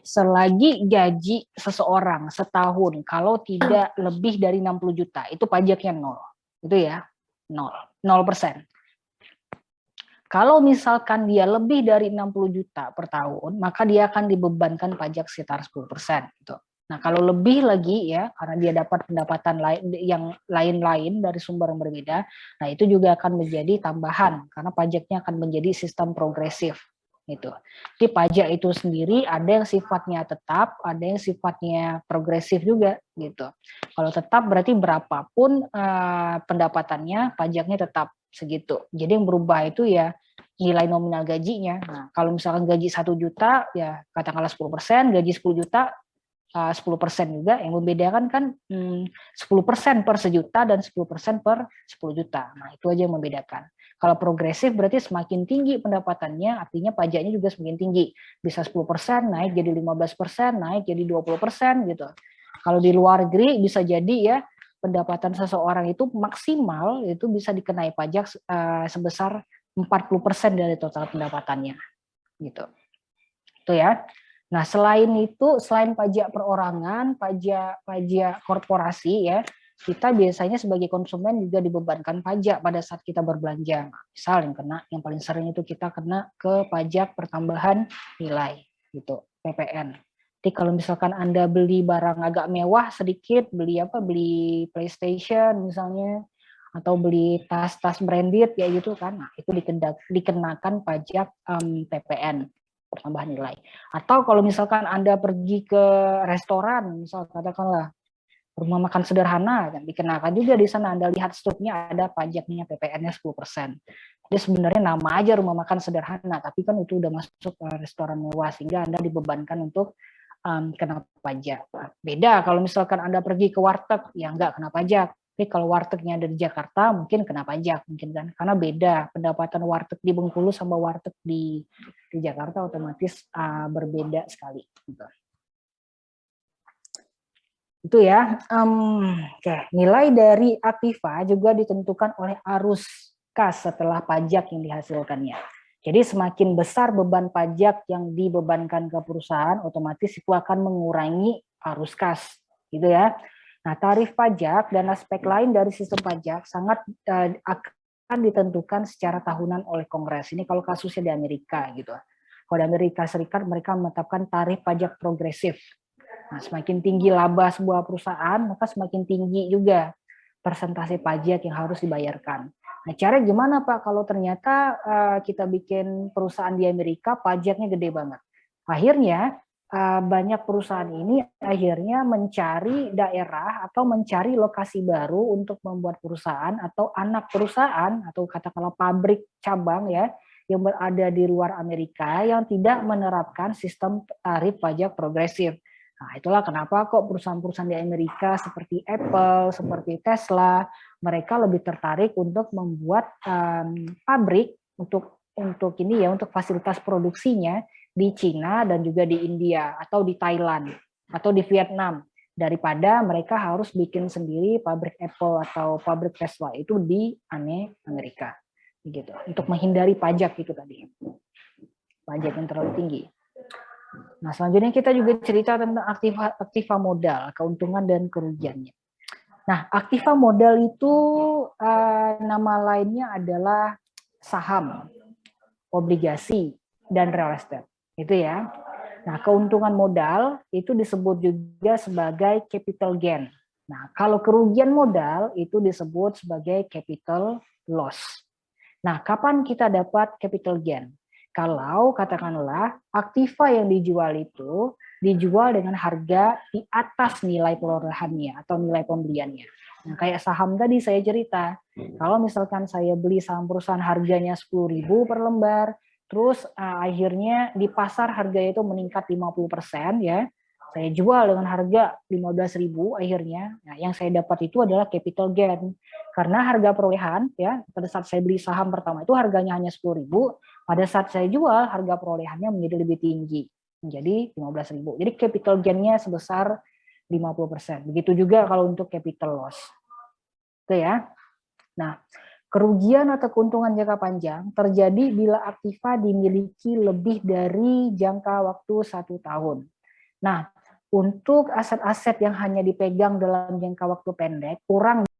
Selagi gaji seseorang setahun kalau tidak lebih dari 60 juta, itu pajaknya 0. Itu ya, 0%. Kalau misalkan dia lebih dari 60 juta per tahun, maka dia akan dibebankan pajak sekitar 10%. Gitu. Nah, kalau lebih lagi ya, karena dia dapat pendapatan lain yang lain-lain dari sumber yang berbeda, nah itu juga akan menjadi tambahan karena pajaknya akan menjadi sistem progresif. Gitu. Jadi pajak itu sendiri ada yang sifatnya tetap, ada yang sifatnya progresif juga. Gitu. Kalau tetap berarti berapapun pendapatannya, pajaknya tetap segitu. Jadi yang berubah itu ya nilai nominal gajinya. Nah, kalau misalkan gaji 1 juta ya katakanlah 10%, gaji 10 juta 10% juga. Yang membedakan kan 10% per sejuta dan 10% per 10 juta. Nah, itu aja yang membedakan. Kalau progresif berarti semakin tinggi pendapatannya, artinya pajaknya juga semakin tinggi. Bisa 10% naik jadi 15%, naik jadi 20% gitu. Kalau di luar negeri bisa jadi ya pendapatan seseorang itu maksimal itu bisa dikenai pajak sebesar 40% dari total pendapatannya gitu. Itu ya. Nah, selain itu, selain pajak perorangan, pajak korporasi ya, kita biasanya sebagai konsumen juga dibebankan pajak pada saat kita berbelanja. Misal yang paling sering itu kita kena ke pajak pertambahan nilai gitu, PPN. Jadi kalau misalkan Anda beli barang agak mewah sedikit, beli PlayStation misalnya, atau beli tas-tas branded ya gitu kan, nah, itu dikenakan pajak PPN pertambahan nilai. Atau kalau misalkan Anda pergi ke restoran, misal katakanlah rumah makan sederhana, dan dikenakan juga di sana Anda lihat struknya ada pajaknya PPN-nya 10%. Jadi sebenarnya nama aja rumah makan sederhana, tapi kan itu udah masuk restoran mewah sehingga Anda dibebankan untuk kena pajak. Beda kalau misalkan Anda pergi ke warteg, ya nggak kena pajak. Tapi kalau wartegnya ada di Jakarta, mungkin kena pajak, mungkin kan, karena beda pendapatan warteg di Bengkulu sama warteg di Jakarta otomatis berbeda sekali. Gitu. Itu ya. Oke. Nilai dari aktiva juga ditentukan oleh arus kas setelah pajak yang dihasilkannya. Jadi semakin besar beban pajak yang dibebankan ke perusahaan, otomatis itu akan mengurangi arus kas, gitu ya. Nah, tarif pajak dan aspek lain dari sistem pajak sangat akan ditentukan secara tahunan oleh Kongres. Ini kalau kasusnya di Amerika, gitu. Kalau di Amerika Serikat mereka menetapkan tarif pajak progresif. Nah, semakin tinggi laba sebuah perusahaan, maka semakin tinggi juga persentase pajak yang harus dibayarkan. Nah, cara gimana Pak kalau ternyata kita bikin perusahaan di Amerika pajaknya gede banget. Akhirnya banyak perusahaan ini akhirnya mencari daerah atau mencari lokasi baru untuk membuat perusahaan atau anak perusahaan atau katakanlah pabrik cabang ya yang berada di luar Amerika yang tidak menerapkan sistem tarif pajak progresif. Nah, itulah kenapa kok perusahaan-perusahaan di Amerika seperti Apple, seperti Tesla, mereka lebih tertarik untuk membuat pabrik untuk ini ya, untuk fasilitas produksinya di Cina dan juga di India atau di Thailand atau di Vietnam daripada mereka harus bikin sendiri pabrik Apple atau pabrik Tesla itu di Amerika gitu untuk menghindari pajak itu tadi, pajak yang terlalu tinggi. Nah, selanjutnya kita juga cerita tentang aktiva modal, keuntungan dan kerugiannya. Nah, aktiva modal itu nama lainnya adalah saham, obligasi, dan real estate. Itu ya. Nah, keuntungan modal itu disebut juga sebagai capital gain. Nah, kalau kerugian modal itu disebut sebagai capital loss. Nah, kapan kita dapat capital gain? Kalau katakanlah aktiva yang dijual itu dijual dengan harga di atas nilai perolehannya atau nilai pembeliannya. Nah, kayak saham tadi saya cerita, kalau misalkan saya beli saham perusahaan harganya 10.000 per lembar, terus akhirnya di pasar harganya itu meningkat 50% ya. saya jual dengan harga 15.000 akhirnya, nah yang saya dapat itu adalah capital gain. Karena harga perolehan ya, pada saat saya beli saham pertama itu harganya hanya 10.000, pada saat saya jual harga perolehannya menjadi lebih tinggi, menjadi 15.000. Jadi capital gain-nya sebesar 50%. Begitu juga kalau untuk capital loss. Oke ya. Nah, kerugian atau keuntungan jangka panjang terjadi bila aktiva dimiliki lebih dari jangka waktu 1 tahun. Nah, untuk aset-aset yang hanya dipegang dalam jangka waktu pendek, kurang